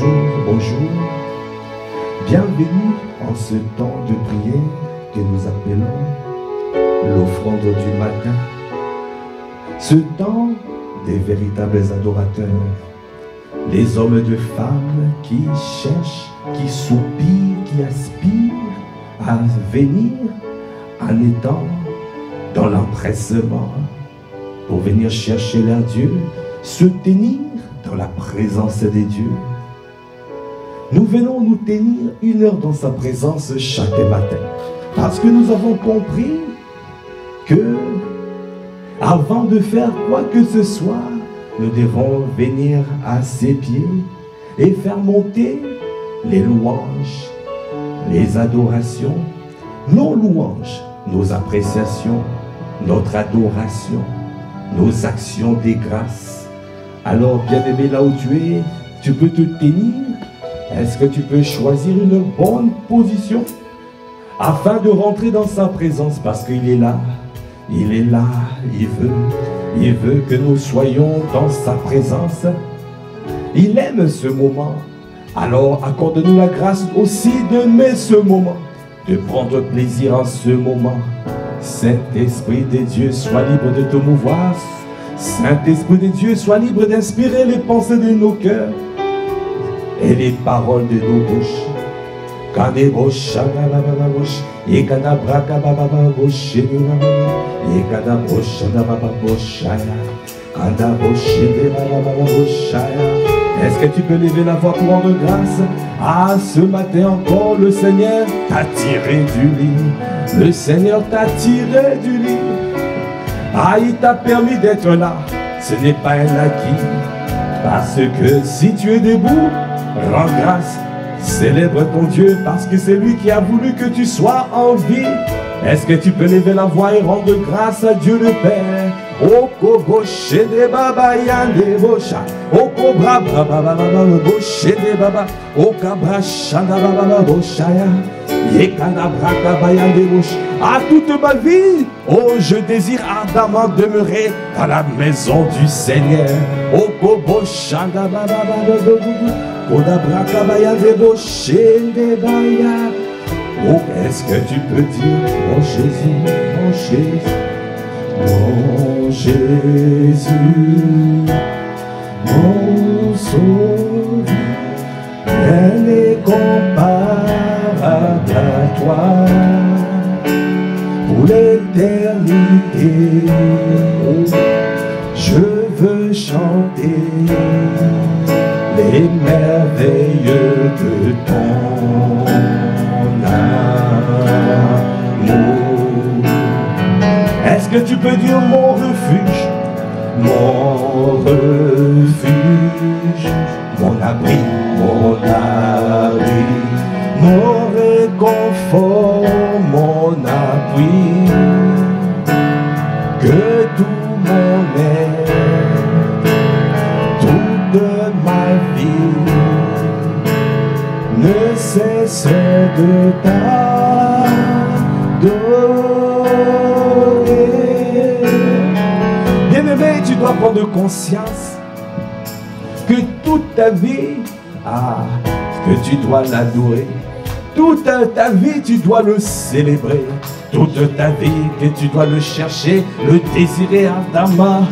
Bonjour, bonjour. Bienvenue en ce temps de prière que nous appelons l'offrande du matin. Ce temps des véritables adorateurs, les hommes et femmes qui cherchent, qui soupirent, qui aspirent à venir en étant dans l'empressement pour venir chercher leur Dieu, se tenir dans la présence de Dieu. Nous venons nous tenir 1 heure dans sa présence chaque matin parce que nous avons compris que avant de faire quoi que ce soit, nous devons venir à ses pieds et faire monter les louanges, les adorations, nos louanges, nos appréciations, notre adoration, nos actions des grâces. Alors, bien-aimé, là où tu peux te tenir. Est-ce que tu peux choisir une bonne position afin de rentrer dans sa présence parce qu'il est là, il veut que nous soyons dans sa présence. Il aime ce moment. Alors, accorde-nous la grâce aussi d'aimer ce moment, de prendre plaisir en ce moment. Saint-Esprit de Dieu, sois libre de te mouvoir. Saint-Esprit de Dieu, sois libre d'inspirer les pensées de nos cœurs et les paroles de nos bouches. Est-ce que tu peux lever la voix pour rendre grâce? Ah, ce matin encore, le Seigneur t'a tiré du lit. Le Seigneur t'a tiré du lit. Ah, il t'a permis d'être là. Ce n'est pas un acquis. Parce que si tu es debout, rends grâce. Célèbre ton Dieu parce que c'est lui qui a voulu que tu sois en vie. Est-ce que tu peux lever la voix et rendre grâce à Dieu le Père? Oko boshe de baba yande bosha. Oko bra bra baba boshe de baba. Oka bra shanda baba boshaya. Yekanda bra baba yande bosha. À toute ma vie, oh, je désire ardemment demeurer dans la maison du Seigneur. Oko boshanda baba baba. Oda bra baba yande boshe de baya. Oh, est-ce que tu peux dire, mon Jésus, mon Jésus, mon Jésus, mon Sauveur, rien n'est comparable à toi pour l'éternité. Je veux chanter les merveilles de ton amour. Est-ce que tu peux dire mon refuge, mon abri, mon réconfort, mon appui, que tout mon être, toute ma vie ne cesse de t'adorer. Bien-aimé, tu dois prendre conscience que toute ta vie, que tu dois l'adorer. Toute ta vie, tu dois le célébrer. Toute ta vie, que tu dois le chercher, le désirer ardemment.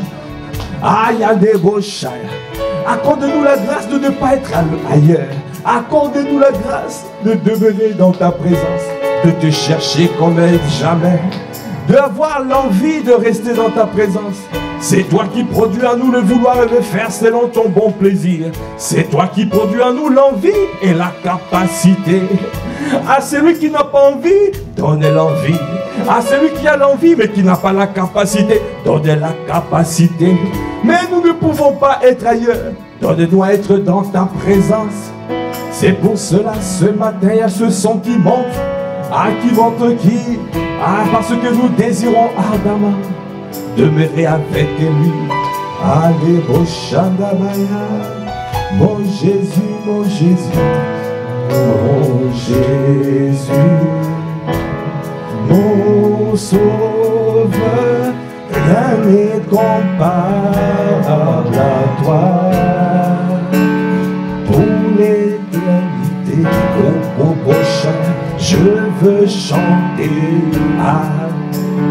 Accorde-nous la grâce de ne pas être ailleurs. Accorde-nous la grâce de demeurer dans ta présence, de te chercher comme jamais, d'avoir l'envie de rester dans ta présence. C'est toi qui produis en nous le vouloir et le faire selon ton bon plaisir. C'est toi qui produis en nous l'envie et la capacité. À celui qui n'a pas envie, donnez l'envie. À celui qui a l'envie mais qui n'a pas la capacité, donnez la capacité. Mais nous ne pouvons pas être ailleurs. Donne-nous à être dans ta présence. C'est pour cela ce matin il y a ce son qui monte. Parce que nous désirons ardemment demeurer avec lui. Allez, Boshandabaya, mon Jésus, mon Jésus, mon Jésus, mon Sauveur, rien n'est comparable à toi. Pour les Je veux chanter à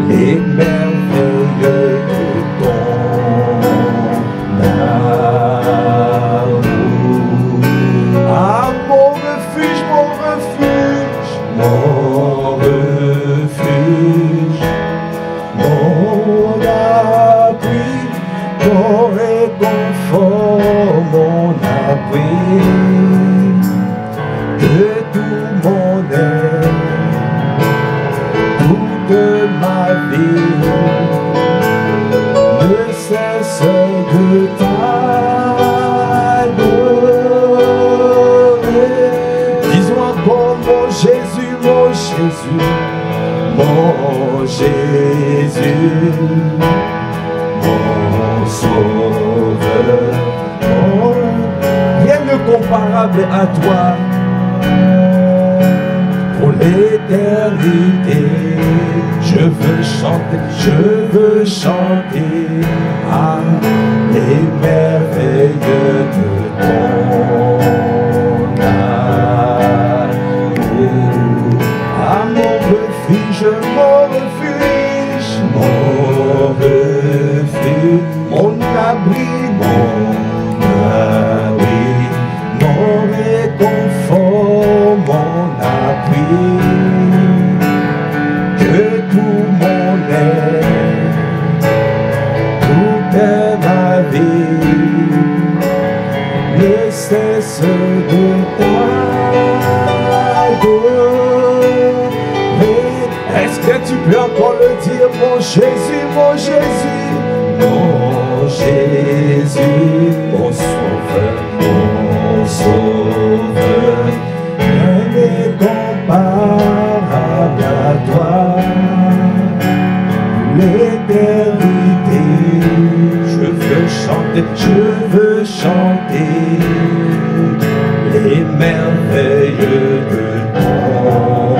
les merveilleux de ton amour. Ah, mon refuge, mon refuge, mon refuge, mon abri, mon réconfort, mon abri. Que tout mon être, toute ma vie ne cesse de t'adorer. Disons encore mon Jésus, mon Jésus, mon Jésus, mon Sauveur. Rien de comparable à toi. Pour l'éternité, je veux chanter à les merveilleux de ton amour. À mon refuge, mon refuge, mon refuge, mon abri, mon réconfort, mon appui, que tout mon être, toute ma vie ne cesse de t'adorer. Est-ce que tu peux encore le dire, mon Jésus, mon Jésus, mon Jésus, mon Sauveur, mon Sauveur, rien n'est comparable à toi. L'éternité, je veux chanter les merveilleux de ton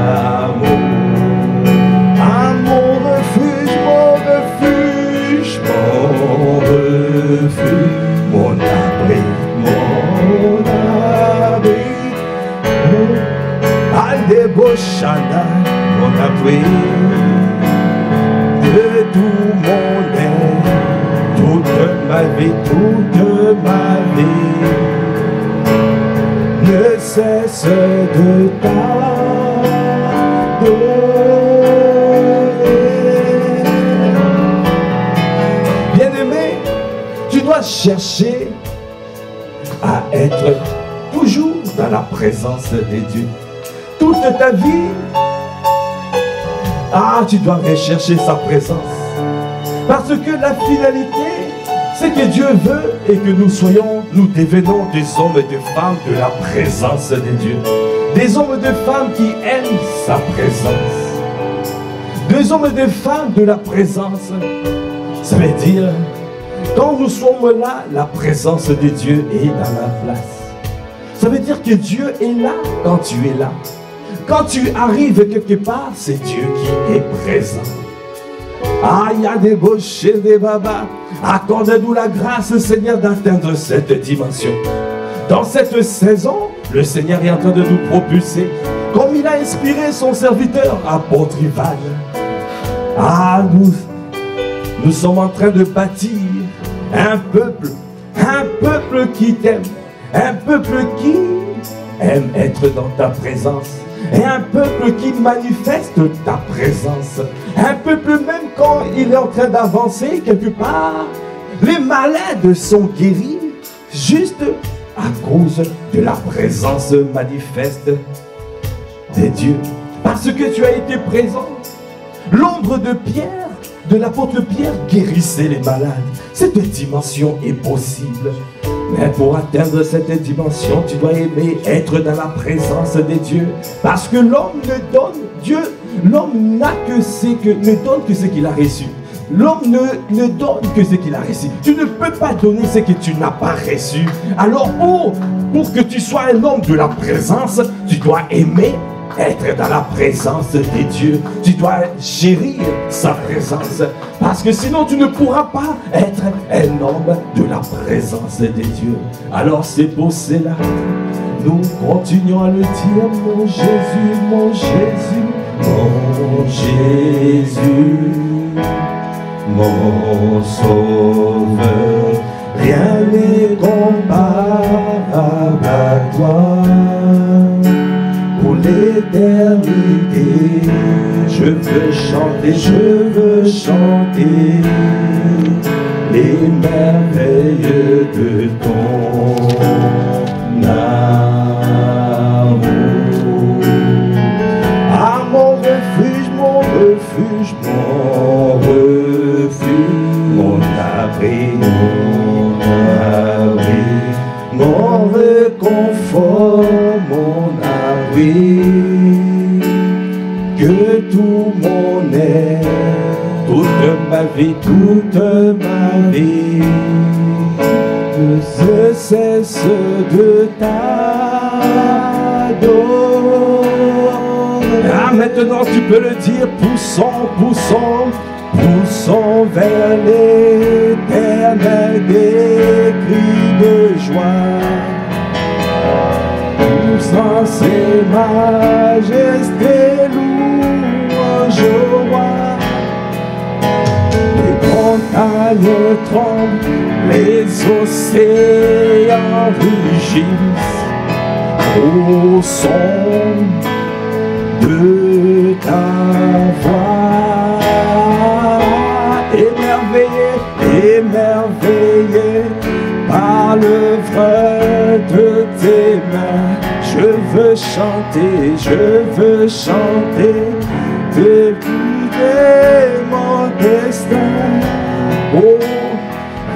amour. À mon refuge, mon refuge, mon refuge, mon abri, mon abri, Aldeboshana, mon abri, de tout mon être, toute ma vie, ne cesse de t'adorer. Bien-aimé, tu dois chercher à être toujours dans la présence de Dieu. Toute ta vie, tu dois rechercher sa présence. Parce que la finalité, c'est que Dieu veut et que nous devenons des hommes et des femmes de la présence de Dieu. Des hommes et des femmes qui aiment sa présence. Des hommes et des femmes de la présence. Ça veut dire, quand nous sommes là, la présence de Dieu est dans la place. Ça veut dire que Dieu est là quand tu es là. Quand tu arrives quelque part, c'est Dieu qui est présent. Il y a des bouchées, des babas. Accorde-nous la grâce, Seigneur, d'atteindre cette dimension. Dans cette saison, le Seigneur est en train de nous propulser, comme il a inspiré son serviteur, apôtre Ivan. Nous sommes en train de bâtir un peuple qui t'aime, un peuple qui aime être dans ta présence. Et un peuple qui manifeste ta présence. Un peuple même quand il est en train d'avancer quelque part, les malades sont guéris juste à cause de la présence manifeste de Dieu. Parce que tu as été présent. L'ombre de Pierre, de l'apôtre Pierre, guérissait les malades. Cette dimension est possible. Mais pour atteindre cette dimension, tu dois aimer être dans la présence de Dieu. Parce que l'homme ne donne, l'homme ne donne que ce qu'il a reçu. L'homme ne donne que ce qu'il a reçu. Tu ne peux pas donner ce que tu n'as pas reçu. Alors pour que tu sois un homme de la présence, tu dois aimer être dans la présence de Dieu. Tu dois chérir sa présence. Parce que sinon tu ne pourras pas être un homme de la présence de Dieu. Alors c'est pour cela, nous continuons à le dire, mon Jésus, mon Jésus, mon Jésus, mon Sauveur. Rien n'est comparable à toi. Pour l'éternité, je veux chanter les merveilles de ton amour. Ah, mon refuge, mon refuge, mon refuge, mon abri, mon réconfort, mon abri, que tout mon être, toute ma vie, ne cesse de t'adorer. Ah, maintenant tu peux le dire, poussons vers l'éternel des cris de joie. Poussant ses majestés, louange au roi. Les montagnes tremblent, les océans rugissent au son de ta voix. Émerveillé par l'œuvre de tes mains, je veux chanter depuis mon destin. Oh,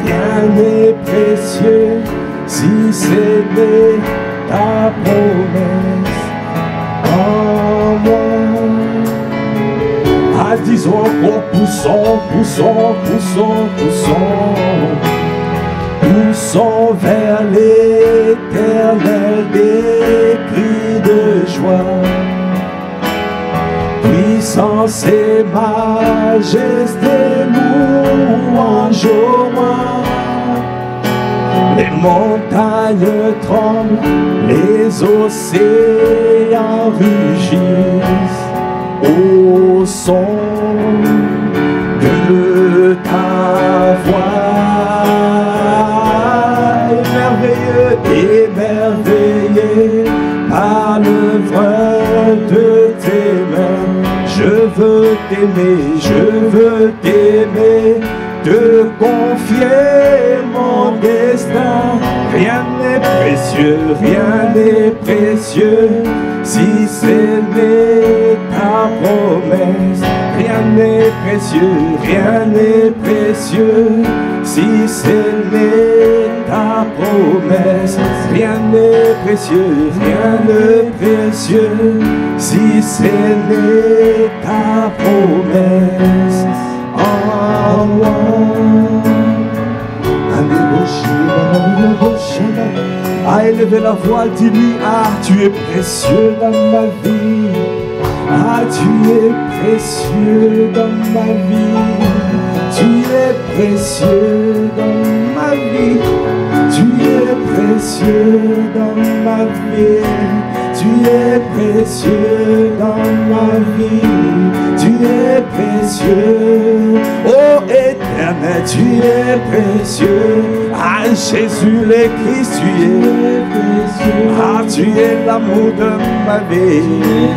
rien n'est précieux si ce n'est ta promesse en moi. Ah, disons encore, poussons vers l'éternel des cris de joie. Puissance et majesté, louange au roi. Les montagnes tremblent, les océans rugissent au son de ta voix. Émerveillé par l'œuvre de tes mains, je veux t'aimer, te confier mon destin. Rien n'est précieux si ce n'est ta promesse. Rien n'est précieux si ce n'est ta promesse. Rien n'est précieux si ce n'est ta promesse en moi. À élever la voix, dis-lui, ah, tu es précieux dans ma vie. Ah, tu es précieux dans ma vie. Tu es précieux dans ma vie. Tu es précieux dans ma vie. Tu es précieux dans ma vie. Tu es précieux. Oh éternel, tu es précieux. Ah Jésus le Christ, tu es précieux. Ah, tu es l'amour de ma vie.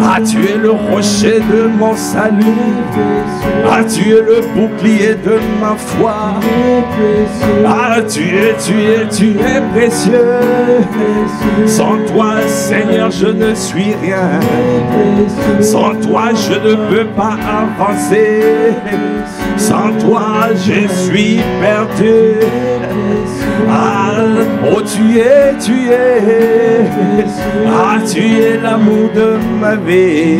Ah, tu es le rocher de mon salut. Ah, tu es le bouclier de ma foi. Ah, tu es précieux. Sans toi, Seigneur, je ne suis rien. Sans toi, je ne peux pas avancer. Sans toi, je suis perdu. Ah, oh tu es, ah tu es l'amour de ma vie.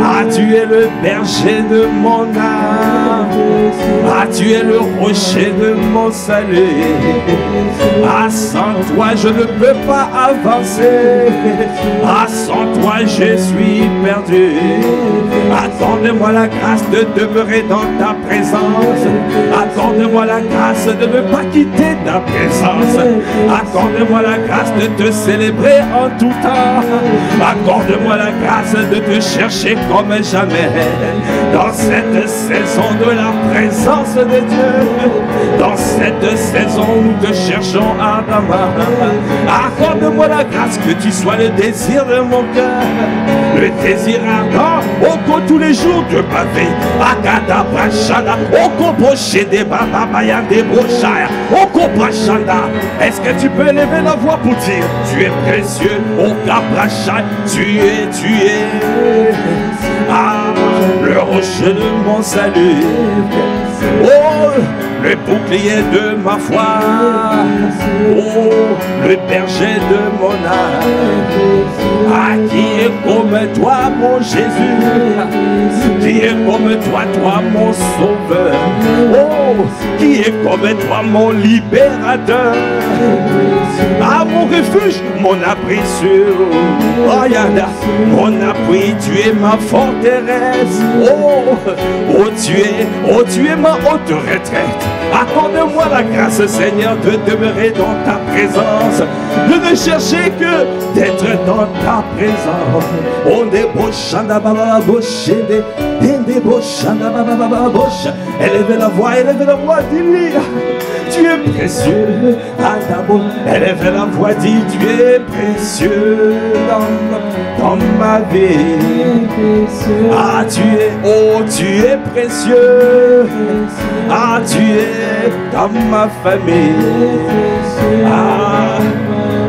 Ah tu es le berger de mon âme. Ah tu es le rocher de mon salut. Ah sans toi je ne peux pas avancer. Ah sans toi je suis perdu. Accorde-moi la grâce de demeurer dans ta présence. Accorde-moi la grâce de ne pas quitter ta présence. Accorde-moi la grâce de te célébrer en tout temps. Accorde-moi la grâce de te chercher comme jamais. Dans cette saison de la présence de Dieu, dans cette saison où nous te cherchons ardemment, accorde-moi la grâce que tu sois le désir de mon cœur, le désir ardent, au cours tous les jours de ma vie. Agada Brachada, au cours des Bababayan des Brochaya, au cours Brachada. Est-ce que tu peux élever la voix pour dire tu es précieux, au Cabrachai, tu es, ah, le rocher de mon salut. Oh, le bouclier de ma foi. Oh, le berger de mon âme. Ah, qui est comme toi, mon Jésus. Qui est comme toi, mon sauveur. Oh, qui est comme toi, mon libérateur. Ah, mon refuge, mon abri sûr. Oh, yada, mon abri, tu es ma forteresse. Oh, tu es ma haute retraite. Accorde-moi la grâce, Seigneur, de demeurer dans ta présence, de ne chercher que d'être dans ta présence. On débochanda baba bochende, débochanda baba boche. Élevez la voix, dis-lui. Tu es précieux, Adamo. Élevez la voix, dis tu es précieux dans ma vie. Ah, tu es précieux. Ah, tu es dans ma famille. Ah,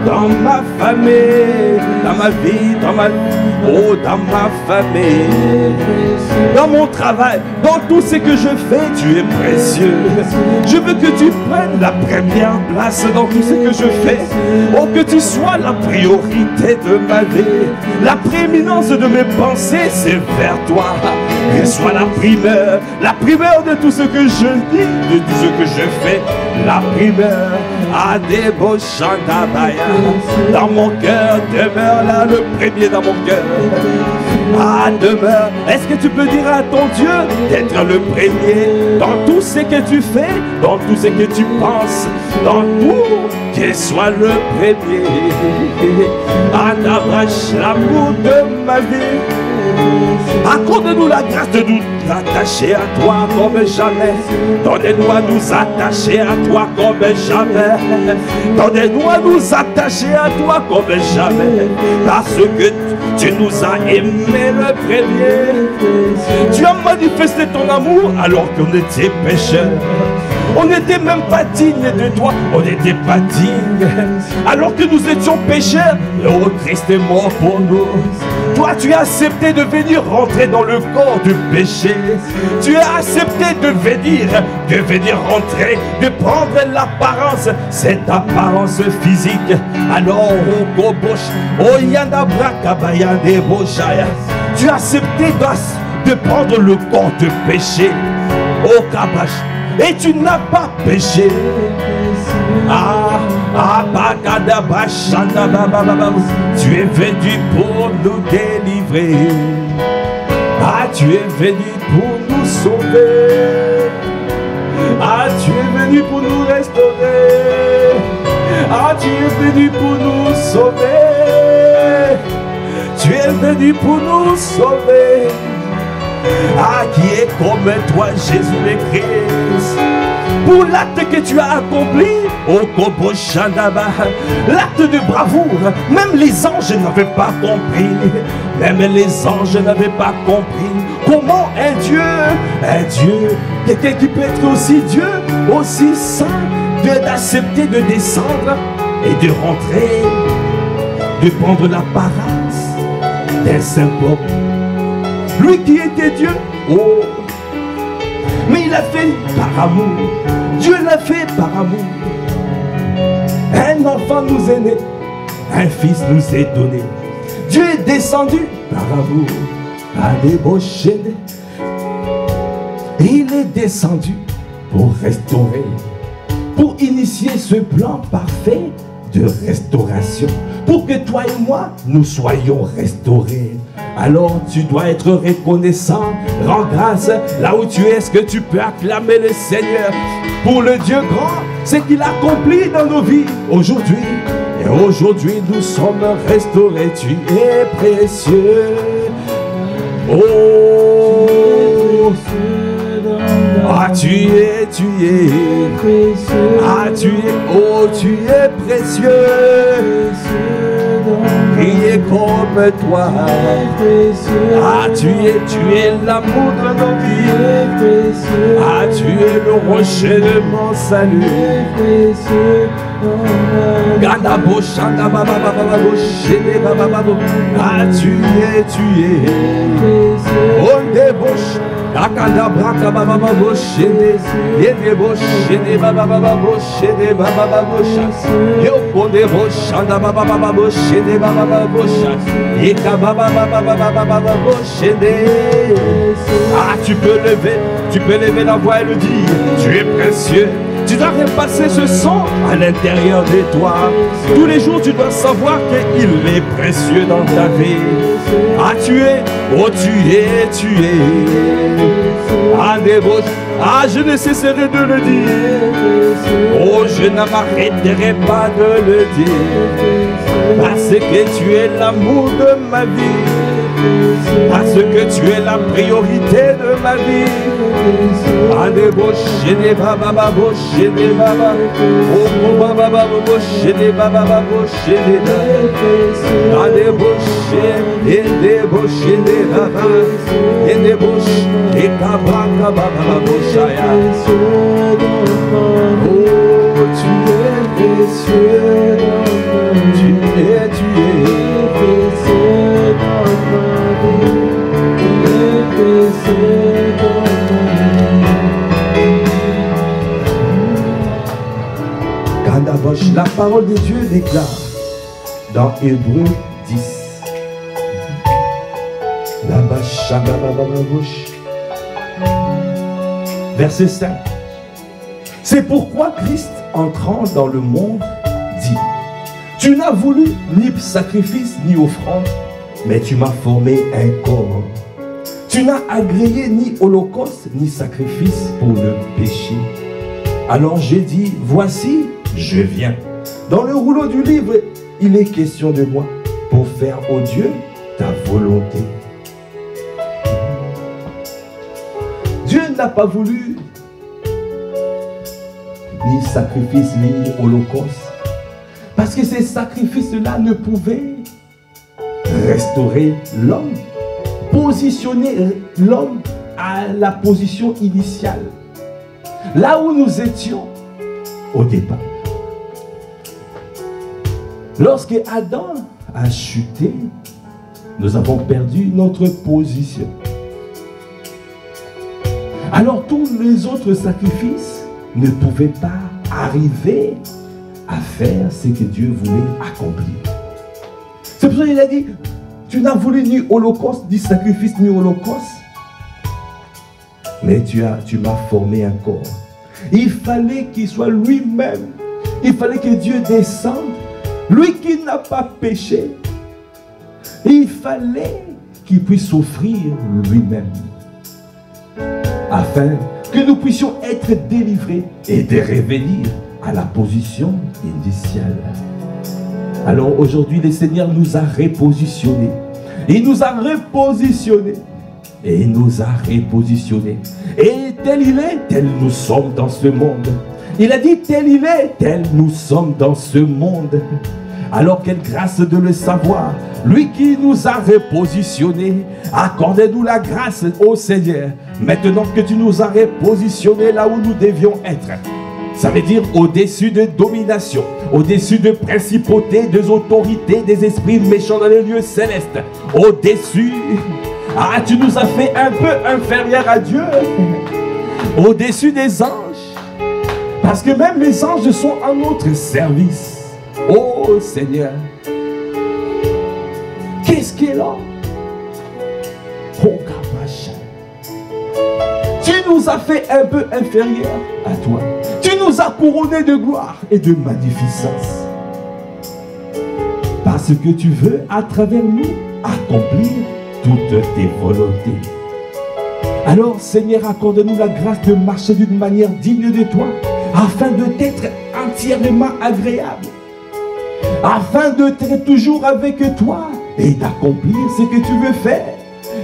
dans ma famille, dans ma vie, dans ma famille, dans mon travail, dans tout ce que je fais, tu es précieux. Je veux que tu prennes la première place dans tout ce que je fais. Oh, que tu sois la priorité de ma vie. La prééminence de mes pensées, c'est vers toi. Que soit la primeur de tout ce que je dis, de tout ce que je fais, la primeur. Adébochandabaya. Dans mon cœur, demeure là le premier dans mon cœur. Ah, demeure. Est-ce que tu peux dire à ton Dieu d'être le premier dans tout ce que tu fais, dans tout ce que tu penses, dans tout, qu'il soit le premier. Adabrache l'amour de ma vie. Accorde-nous la grâce de nous attacher à toi comme jamais. Donnez-nous à nous attacher à toi comme jamais. Donnez-nous à nous attacher à toi comme jamais. Parce que tu nous as aimés le premier. Tu as manifesté ton amour alors qu'on était pécheurs. On n'était même pas digne de toi. On n'était pas digne. Alors que nous étions pécheurs, oh, Christ est mort pour nous. Toi, tu as accepté de venir rentrer dans le corps du péché. Tu as accepté de venir rentrer, de prendre l'apparence, cette apparence physique. Alors, oh, Gobosh, oh, Yanabrakabaya de Boshaya, tu as accepté de prendre le corps de péché. Oh, Kabash. Et tu n'as pas péché. Tu es venu pour nous délivrer. Ah, tu es venu pour nous sauver. Ah, tu es venu pour nous restaurer. Ah, tu es venu pour nous sauver. Tu es venu pour nous sauver. Ah, qui est comme toi, Jésus le Christ. Pour l'acte que tu as accompli, oh Koboshandaba, l'acte de bravoure, même les anges n'avaient pas compris. Même les anges n'avaient pas compris comment un Dieu, quelqu'un qui peut être aussi Dieu, aussi saint, d'accepter de descendre et de rentrer, de prendre l'apparence d'un simple homme. Lui qui était Dieu, oh, mais il l'a fait par amour. Dieu l'a fait par amour. un enfant nous est né, un fils nous est donné. Dieu est descendu par amour à débaucher. Il est descendu pour restaurer, pour initier ce plan parfait de restauration, pour que toi et moi, nous soyons restaurés. Alors tu dois être reconnaissant, rends grâce là où tu es. Est-ce que tu peux acclamer le Seigneur pour le Dieu grand, ce qu'il accomplit dans nos vies aujourd'hui? Et aujourd'hui nous sommes restaurés, tu es précieux. Oh, ah tu es précieux. Ah tu es, oh tu es précieux. Qui est comme toi. Ah tu es l'amour de nos vies. Ah tu es le rocher de mon salut. Ah tu es on débauche. Akanda braka baba babo shene, yede bo shene baba baba bo shene baba babo shas, yokonde bo shanda baba baba bo shene baba babo shas, yeka baba baba baba bo shene. Ah tu peux lever la voix et le dire, tu es précieux. Tu dois repasser ce son à l'intérieur de toi. Tous les jours, tu dois savoir qu'il est précieux dans ta vie. Ah, tu es. Ah, débauche. Ah, je ne cesserai de le dire. Oh, je ne m'arrêterai pas de le dire. Parce que tu es l'amour de ma vie. Parce que tu es la priorité de ma vie. Ah, débauche, ne baba babo, ne baba. Oh, baba babo, ne baba babo, ne baba. Ah, débauche, et débauche, ne baba. Et débauche, et baba babo, chaya. Oh, tu es précieux. Tu es précieux dans ma vie. Tu es précieux dans ma vie. La parole de Dieu déclare dans Hébreux 10. Verset 5. C'est pourquoi Christ, entrant dans le monde, dit: tu n'as voulu ni sacrifice ni offrande, mais tu m'as formé un corps. Tu n'as agréé ni holocauste ni sacrifice pour le péché. Alors j'ai dit: voici, je viens. Dans le rouleau du livre, il est question de moi pour faire, ô Dieu, ta volonté. Dieu n'a pas voulu ni sacrifice ni holocauste, parce que ces sacrifices-là ne pouvaient restaurer l'homme, positionner l'homme à la position initiale, là où nous étions au départ. Lorsque Adam a chuté, nous avons perdu notre position. Alors tous les autres sacrifices ne pouvaient pas arriver à faire ce que Dieu voulait accomplir. C'est pour ça qu'il a dit: tu n'as voulu ni holocauste, ni sacrifice, ni holocauste, mais tu m'as formé un corps. Il fallait qu'il soit lui-même. Il fallait que Dieu descende. Lui qui n'a pas péché. Il fallait qu'il puisse s'offrir lui-même, afin que nous puissions être délivrés et de revenir à la position initiale. Alors aujourd'hui, le Seigneur nous a repositionnés. Il nous a repositionnés. Et il nous a repositionnés. Et tel il est, tel nous sommes dans ce monde. Il a dit: tel il est, tel nous sommes dans ce monde. Alors quelle grâce de le savoir. Lui qui nous a repositionnés, accorde-nous la grâce, ô Seigneur, maintenant que tu nous as repositionnés là où nous devions être. Ça veut dire au-dessus de domination, au-dessus de principautés, des autorités, des esprits méchants dans les lieux célestes. Au-dessus, ah, tu nous as fait un peu inférieurs à Dieu, au-dessus des anges, parce que même les anges sont à notre service. Oh Seigneur, qu'est-ce qui est là? Oh Kabacha, tu nous as fait un peu inférieurs à toi. Tu nous as couronnés de gloire et de magnificence. Parce que tu veux, à travers nous, accomplir toutes tes volontés. Alors, Seigneur, accorde-nous la grâce de marcher d'une manière digne de toi, afin de t'être entièrement agréable, afin de t'être toujours avec toi et d'accomplir ce que tu veux faire.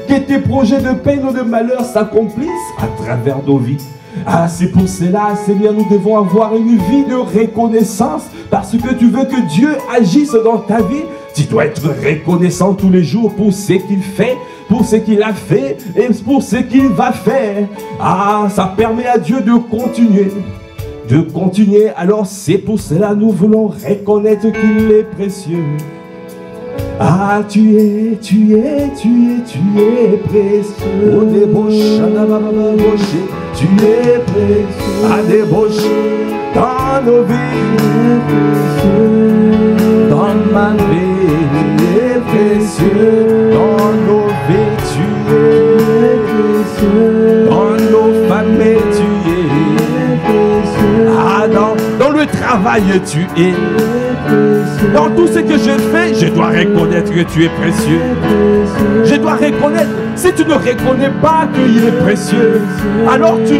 Que tes projets de peine ou de malheur s'accomplissent à travers nos vies. Ah, c'est pour cela, Seigneur, nous devons avoir une vie de reconnaissance parce que tu veux que Dieu agisse dans ta vie. Tu dois être reconnaissant tous les jours pour ce qu'il fait, pour ce qu'il a fait et pour ce qu'il va faire. Ah, ça permet à Dieu de continuer. De continuer. Alors c'est pour cela nous voulons reconnaître qu'il est précieux. Ah, tu es précieux. Oh, débauche, tu es précieux. Ah, débauche dans nos vies, dans ma vie, tu es précieux. Dans nos vies, tu es précieux. Dans nos familles, tu es précieux. Ah, dans le travail, tu es précieux. Dans tout ce que je fais, je dois reconnaître que tu es précieux. Je dois reconnaître. Si tu ne reconnais pas qu'il est précieux, alors tu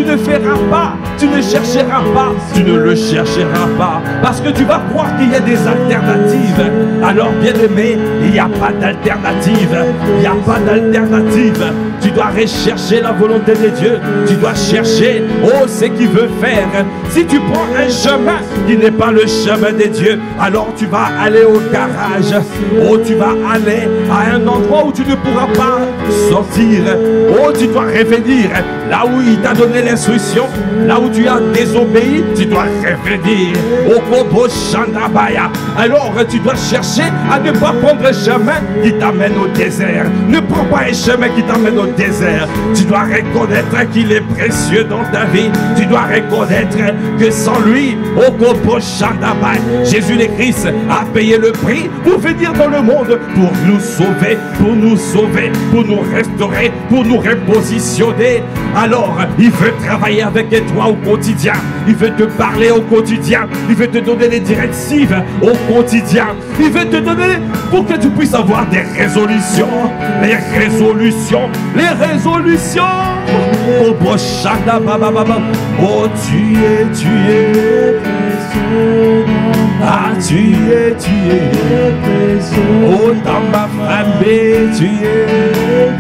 ne feras pas, tu ne chercheras pas, tu ne le chercheras pas, parce que tu vas croire qu'il y a des alternatives. Alors bien aimé, il n'y a pas d'alternative, il n'y a pas d'alternative. Tu dois rechercher la volonté de Dieu, tu dois chercher, oh, ce qu'il veut faire. Si tu prends un chemin qui n'est pas le chemin de Dieu, alors tu vas aller au garage, oh, tu vas aller à un endroit où tu ne pourras pas sortir. Oh, tu dois revenir là où il t'a donné l'instruction, là où tu as désobéi, tu dois revenir au Kobo Chandabaya. Alors tu dois chercher à ne pas prendre un chemin qui t'amène au désert. Ne prends pas un chemin qui t'amène au désert. Tu dois reconnaître qu'il est précieux dans ta vie. Tu dois reconnaître que sans lui, au Kobo Chandabaya, Jésus le Christ a payé le prix pour venir dans le monde, pour nous sauver, pour nous restaurer, pour nous repositionner. Alors, il veut travailler avec toi au quotidien. Il veut te parler au quotidien. Il veut te donner des directives au quotidien. Il veut te donner pour que tu puisses avoir des résolutions. Les résolutions. Les résolutions. Oh, Boshanda, oh, tu es. Ah, tu es précieux. Oh, dans ma famille, tu es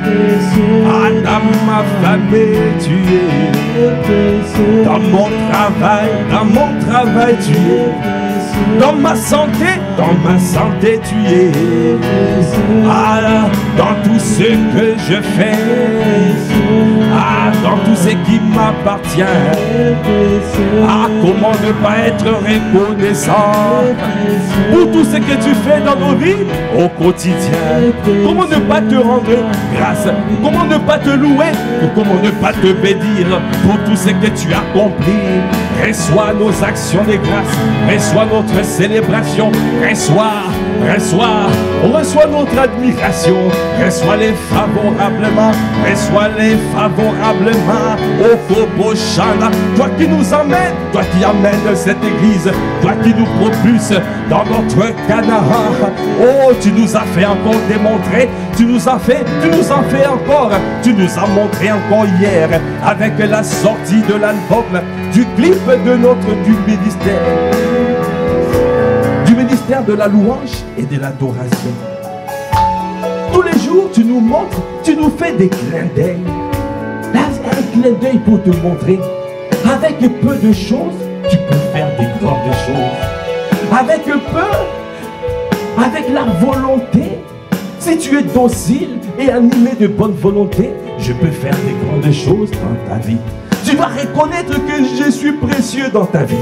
précieux. Ah, dans ma famille, tu es précieux. Dans mon travail, tu es précieux. Dans ma santé, tu es précieux. Ah, dans tout ce que je fais, ah, dans tout ce qui m'appartient, ah, comment ne pas être reconnaissant pour tout ce que tu fais dans nos vies au quotidien. Comment ne pas te rendre grâce, comment ne pas te louer, comment ne pas te bénir pour tout ce que tu as accompli. Reçois nos actions de grâce, reçois notre célébration, reçois notre admiration, reçois-les favorablement, au Koboshana. Toi qui nous emmènes, toi qui amènes cette église, toi qui nous propulses dans notre Canaan. Oh, tu nous as fait encore démontrer, tu nous as montré encore hier avec la sortie de l'album, du clip du ministère de la louange et de l'adoration. Tous les jours, tu nous montres, tu nous fais des clins d'œil. Un clin d'œil pour te montrer. Avec peu de choses, tu peux faire des grandes choses. Avec la volonté, si tu es docile et animé de bonne volonté, je peux faire des grandes choses dans ta vie. Tu dois reconnaître que je suis précieux dans ta vie.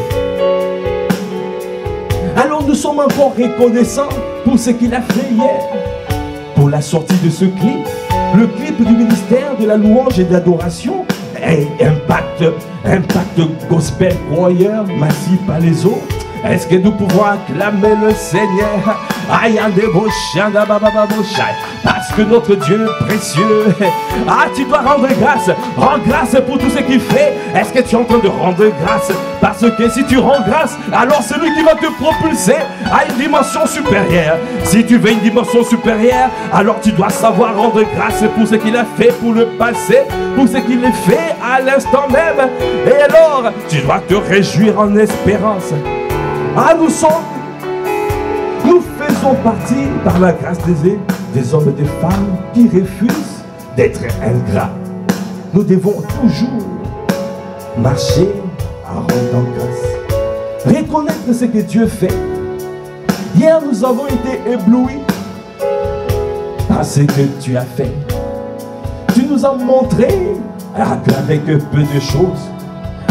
Alors nous sommes encore reconnaissants pour ce qu'il a fait hier, pour la sortie de ce clip, le clip du ministère de la louange et de l'adoration, Impact Gospel Choir, Massif Palaiso. Est-ce que nous pouvons acclamer le Seigneur? Parce que notre Dieu est précieux. Ah, tu dois rendre grâce. Rends grâce pour tout ce qu'il fait. Est-ce que tu es en train de rendre grâce? Parce que si tu rends grâce, alors c'est lui qui va te propulser à une dimension supérieure. Si tu veux une dimension supérieure, alors tu dois savoir rendre grâce pour ce qu'il a fait pour le passé, pour ce qu'il a fait à l'instant même. Et alors, tu dois te réjouir en espérance. Ah, nous faisons partie, par la grâce des hommes et des femmes qui refusent d'être ingrats. Nous devons toujours marcher en rendant grâce. Reconnaître ce que Dieu fait. Hier, nous avons été éblouis par ce que tu as fait. Tu nous as montré qu'avec peu de choses,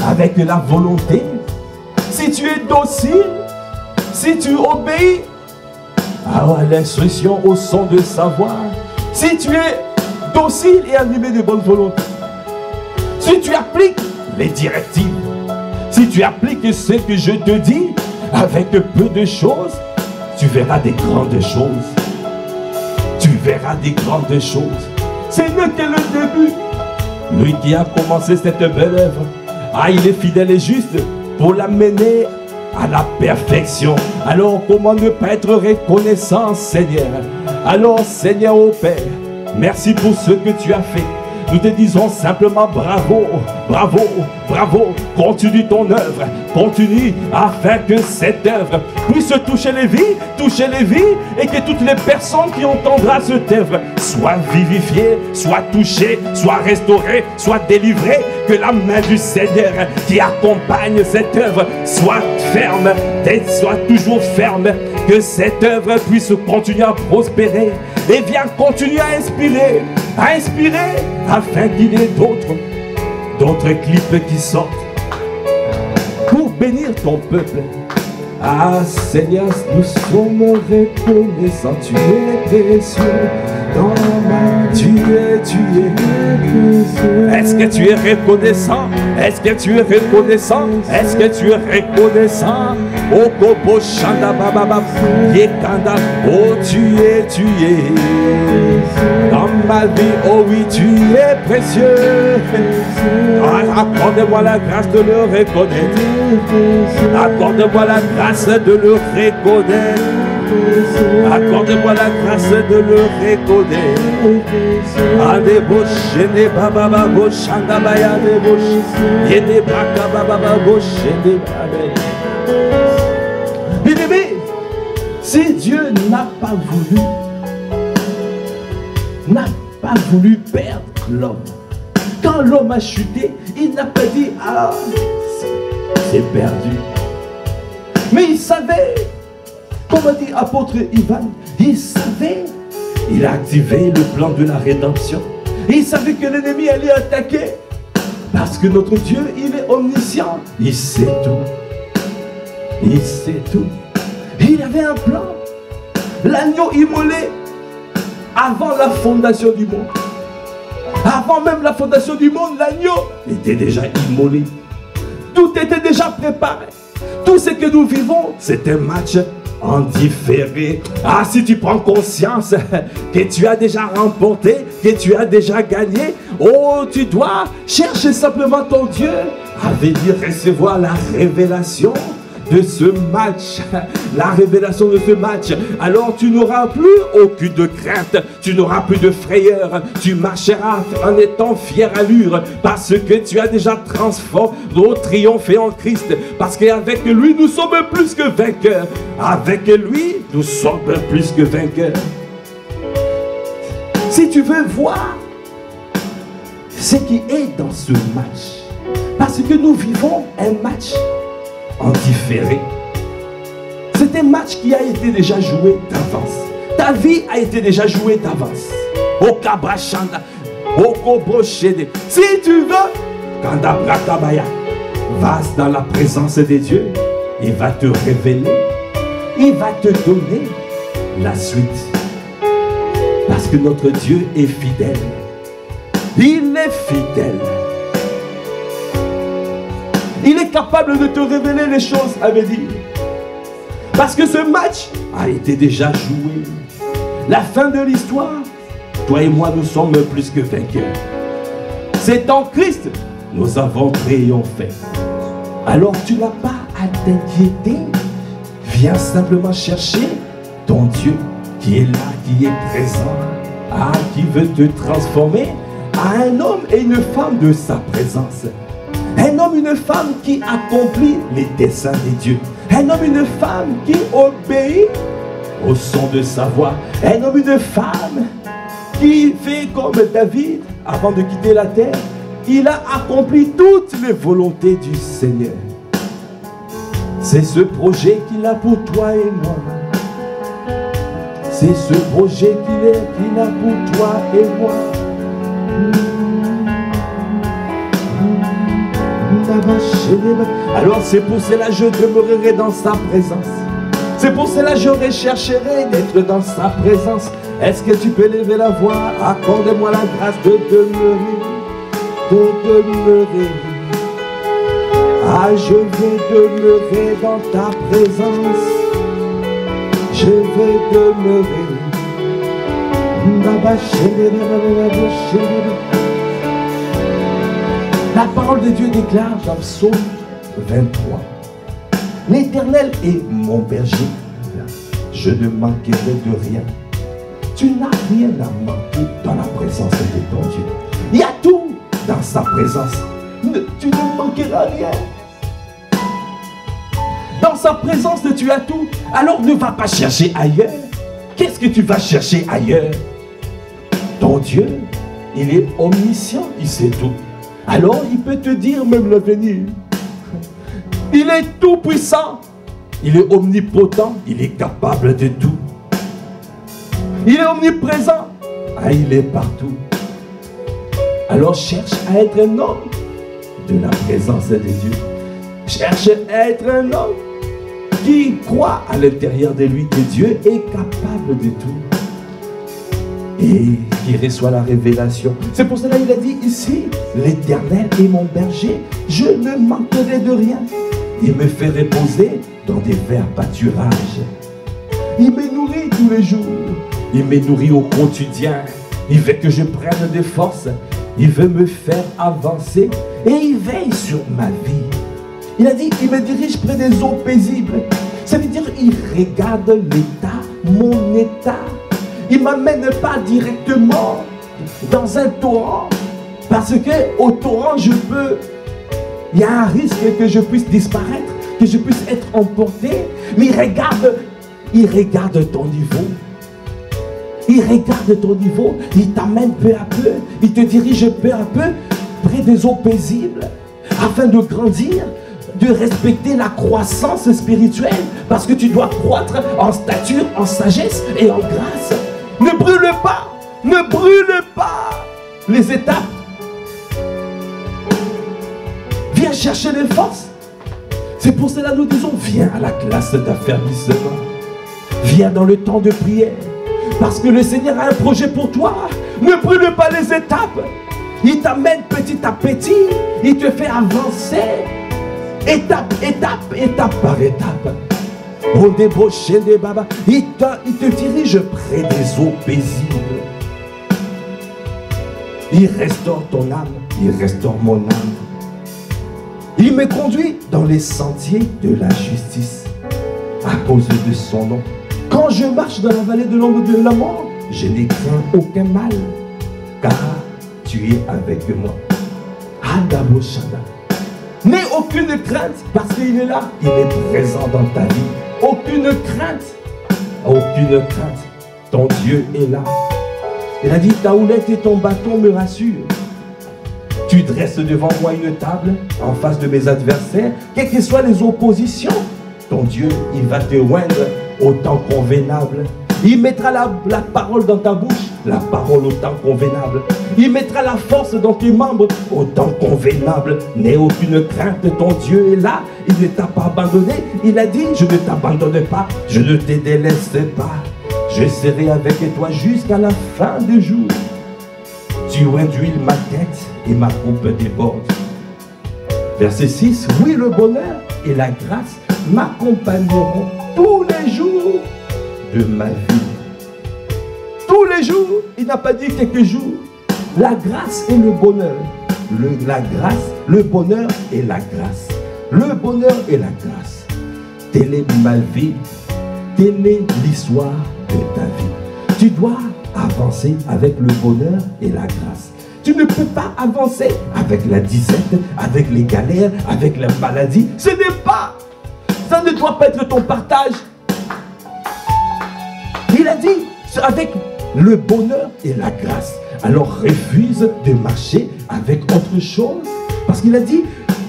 avec la volonté, si tu es docile, si tu obéis à l'instruction, au son de savoir, si tu es docile et animé de bonne volonté, si tu appliques les directives, si tu appliques ce que je te dis avec peu de choses, tu verras des grandes choses. Tu verras des grandes choses. Ce n'est que le début. Lui qui a commencé cette belle œuvre, il est fidèle et juste pour l'amener à la perfection. Alors comment ne pas être reconnaissant, Seigneur? Alors Seigneur, ô Père, merci pour ce que tu as fait. Nous te disons simplement bravo, bravo, bravo. Continue ton œuvre, continue afin que cette œuvre puisse toucher les vies, et que toutes les personnes qui entendront cette œuvre soient vivifiées, soient touchées, soient restaurées, soient délivrées. Que la main du Seigneur qui accompagne cette œuvre soit ferme, soit toujours ferme. Que cette œuvre puisse continuer à prospérer et bien continuer à inspirer, afin qu'il y ait d'autres clips qui sortent pour bénir ton peuple. Ah Seigneur, nous sommes reconnaissants, tu es précieux. Tu es. Est-ce que tu es reconnaissant? Est-ce que tu es reconnaissant? Est-ce que tu es reconnaissant? Oh Kobo Shanda Baba Yekanda. Oh tu es. Dans ma vie, oh oui, tu es précieux. Accorde-moi la grâce de le reconnaître. Accorde-moi la grâce de le reconnaître. Accorde-moi la grâce de le reconnaître. Bien-aimé, si Dieu n'a pas voulu perdre l'homme, quand l'homme a chuté, il n'a pas dit ah, c'est perdu. Mais il savait, comme a dit apôtre Ivan, il savait. Il a activé le plan de la rédemption. Il savait que l'ennemi allait attaquer. Parce que notre Dieu, il est omniscient. Il sait tout. Il sait tout. Il avait un plan. L'agneau immolé avant la fondation du monde. Avant même la fondation du monde, l'agneau était déjà immolé. Tout était déjà préparé. Tout ce que nous vivons, c'est un match en différé. Ah, si tu prends conscience que tu as déjà remporté, que tu as déjà gagné, oh, tu dois chercher simplement ton Dieu à venir recevoir la révélation de ce match, la révélation de ce match. Alors tu n'auras plus aucune crainte, tu n'auras plus de frayeur, tu marcheras en étant fier allure, parce que tu as déjà triomphé en Christ, parce qu'avec lui nous sommes plus que vainqueurs. Avec lui nous sommes plus que vainqueurs. Si tu veux voir ce qui est dans ce match, parce que nous vivons un match en différé. C'est un match qui a été déjà joué d'avance. Ta vie a été déjà jouée d'avance. Au Kabashanda, au Koboshede. Si tu veux, Kandabratabaya, va dans la présence de Dieu. Il va te révéler. Il va te donner la suite. Parce que notre Dieu est fidèle. Il est fidèle. Il est capable de te révéler les choses à venir. Parce que ce match a été déjà joué. La fin de l'histoire, toi et moi, nous sommes plus que vainqueurs. C'est en Christ, nous avons triomphé. Alors tu n'as pas à t'inquiéter. Viens simplement chercher ton Dieu qui est là, qui est présent, qui veut te transformer à un homme et une femme de sa présence. Un homme, une femme qui accomplit les desseins de Dieu. Un homme, une femme qui obéit au son de sa voix. Un homme, une femme qui fait comme David avant de quitter la terre. Il a accompli toutes les volontés du Seigneur. C'est ce projet qu'il a pour toi et moi. C'est ce projet qu'il a pour toi et moi. Alors c'est pour cela que je demeurerai dans sa présence. C'est pour cela que je rechercherai d'être dans sa présence. Est-ce que tu peux lever la voix? Accorde-moi la grâce de demeurer. De demeurer. Je veux demeurer dans ta présence. Je veux demeurer. La parole de Dieu déclare dans Psaume 23. L'Éternel est mon berger. Je ne manquerai de rien. Tu n'as rien à manquer dans la présence de ton Dieu. Il y a tout dans sa présence. Tu ne manqueras rien. Dans sa présence, tu as tout. Alors ne va pas chercher ailleurs. Qu'est-ce que tu vas chercher ailleurs? Ton Dieu, il est omniscient, il sait tout. Alors il peut te dire même l'avenir. Il est tout puissant. Il est omnipotent. Il est capable de tout. Il est omniprésent. Il est partout. Alors cherche à être un homme de la présence de Dieu. Cherche à être un homme qui croit à l'intérieur de lui que Dieu est capable de tout. Et qui reçoit la révélation. C'est pour cela qu'il a dit ici, l'Éternel est mon berger, je ne manquerai de rien. Il me fait reposer dans des verts pâturages. Il me nourrit tous les jours. Il me nourrit au quotidien. Il veut que je prenne des forces. Il veut me faire avancer. Et il veille sur ma vie. Il a dit, il me dirige près des eaux paisibles. Ça veut dire, il regarde l'état, mon état. Il ne m'amène pas directement dans un torrent. Parce que au torrent, il y a un risque que je puisse disparaître, que je puisse être emporté. Mais il regarde ton niveau. Il regarde ton niveau. Il t'amène peu à peu. Il te dirige peu à peu près des eaux paisibles. Afin de grandir, de respecter la croissance spirituelle. Parce que tu dois croître en stature, en sagesse et en grâce. Ne brûle pas les étapes. Viens chercher les forces. C'est pour cela que nous disons, viens à la classe d'affermissement. Viens dans le temps de prière. Parce que le Seigneur a un projet pour toi. Ne brûle pas les étapes. Il t'amène petit à petit. Il te fait avancer. Étape par étape. On débauche des babas. Il te dirige près des eaux paisibles. Il restaure ton âme. Il restaure mon âme. Il me conduit dans les sentiers de la justice. À cause de son nom. Quand je marche dans la vallée de l'ombre de la mort, je n'ai craint aucun mal. Car tu es avec moi. Adabo Shada. N'aie aucune crainte parce qu'il est là. Il est présent dans ta vie. Aucune crainte. Aucune crainte. Ton Dieu est là. Il a dit, ta houlette et ton bâton me rassurent. Tu dresses devant moi une table en face de mes adversaires. Quelles que soient les oppositions, ton Dieu, il va te oindre au temps convenable. Il mettra la parole dans ta bouche, la parole au temps convenable. Il mettra la force dans tes membres au temps convenable. N'aie aucune crainte, ton Dieu est là. Il ne t'a pas abandonné. Il a dit, je ne t'abandonne pas, je ne te délaisse pas. Je serai avec toi jusqu'à la fin des jours. Tu induis ma tête et ma coupe déborde. Verset 6, oui, le bonheur et la grâce m'accompagneront tous les jours de ma vie. Tous les jours, il n'a pas dit quelques jours. La grâce et le bonheur. La grâce, le bonheur et la grâce. Le bonheur et la grâce. Telle est ma vie. Telle est l'histoire de ta vie. Tu dois avancer avec le bonheur et la grâce. Tu ne peux pas avancer avec la disette, avec les galères, avec la maladie. Ce n'est pas. Ça ne doit pas être ton partage. Il a dit avec le bonheur et la grâce. Alors refuse de marcher avec autre chose. Parce qu'il a dit,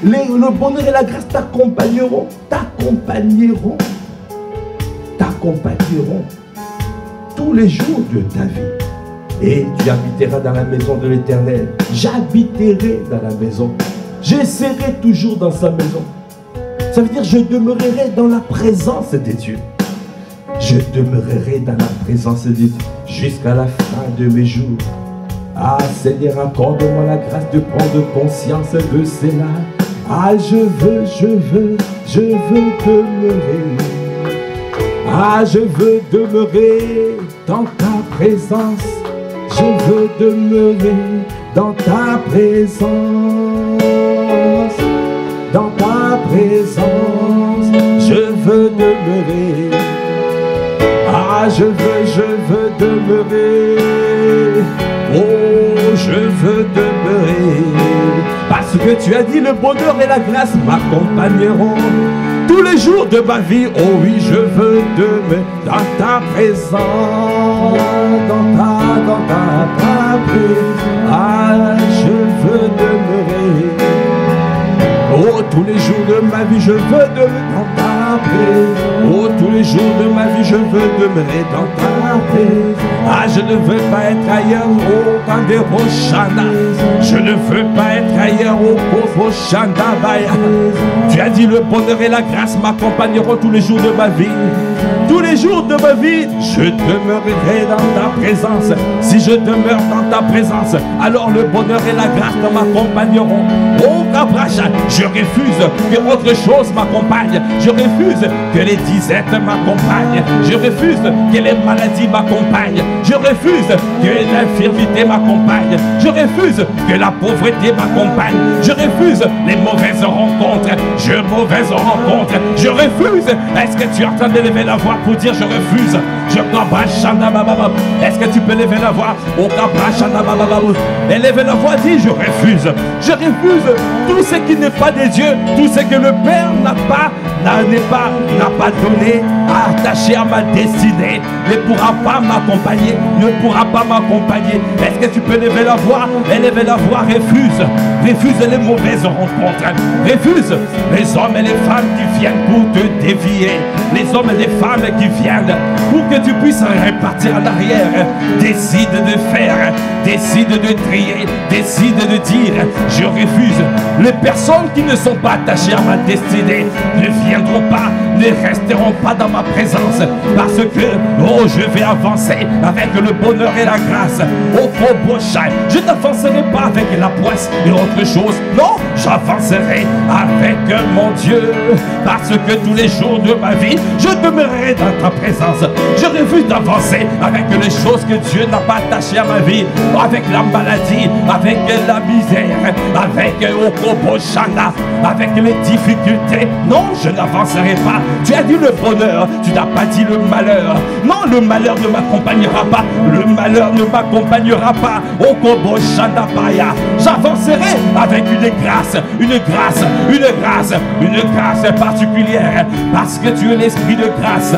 le bonheur et la grâce t'accompagneront. T'accompagneront. T'accompagneront tous les jours de ta vie. Et tu habiteras dans la maison de l'Éternel. J'habiterai dans la maison. Je serai toujours dans sa maison. Ça veut dire je demeurerai dans la présence de Dieu. Je demeurerai dans la présence de Dieu jusqu'à la fin de mes jours. Ah Seigneur, accorde-moi la grâce de prendre conscience de cela. Ah je veux demeurer. Ah je veux demeurer dans ta présence. Je veux demeurer dans ta présence. Dans ta présence, je veux demeurer. Ah, je veux demeurer. Oh, je veux demeurer. Parce que tu as dit le bonheur et la grâce m'accompagneront tous les jours de ma vie. Oh oui, je veux demeurer dans ta présence. Dans ta présence. Ah, je veux demeurer. Oh, tous les jours de ma vie, je veux demeurer dans ta paix. Oh, tous les jours de ma vie, je veux demeurer dans ta paix. Ah, je ne veux pas être ailleurs, oh, dans des Roshana. Je ne veux pas être ailleurs, oh, Roshana Baya. Tu as dit le bonheur et la grâce m'accompagneront tous les jours de ma vie. Tous les jours de ma vie, je demeurerai dans ta présence. Si je demeure dans ta présence, alors le bonheur et la grâce m'accompagneront. Oh, Kabracha, je refuse que autre chose m'accompagne. Je refuse que les disettes m'accompagnent. Je refuse que les maladies m'accompagnent. Je refuse que l'infirmité m'accompagne. Je refuse que la pauvreté m'accompagne. Je refuse les mauvaises rencontres. Je refuse. Est-ce que tu es en train d'élever la voix pour dire je refuse? Est-ce que tu peux lever la voix? Élevez la voix, dis je refuse. Je refuse tout ce qui n'est pas de Dieu, tout ce que le Père n'a pas donné, attaché à ma destinée, ne pourra pas m'accompagner, Est-ce que tu peux lever la voix? Élever la voix, refuse les mauvaises rencontres, refuse les hommes et les femmes qui viennent pour te dévier, les hommes et les femmes qui viennent pour que tu puisses repartir en arrière. Décide de faire, décide de trier, décide de dire je refuse. Les personnes qui ne sont pas attachées à ma destinée ne viendront pas, ne resteront pas dans ma présence, parce que oh, je vais avancer avec le bonheur et la grâce. Oh, je n'avancerai pas avec la poisse et autre chose. Non, j'avancerai avec mon Dieu, parce que tous les jours de ma vie, je demeurerai dans ta présence. Je refuse d'avancer avec les choses que Dieu n'a pas attachées à ma vie, avec la maladie, avec la misère, avec Okoboshana, avec les difficultés. Non, je n'avancerai pas. Tu as dit le bonheur, tu n'as pas dit le malheur. Non, le malheur ne m'accompagnera pas. Le malheur ne m'accompagnera pas. Okoboshana Baya. J'avancerai avec une grâce particulière, parce que tu es l'esprit de grâce.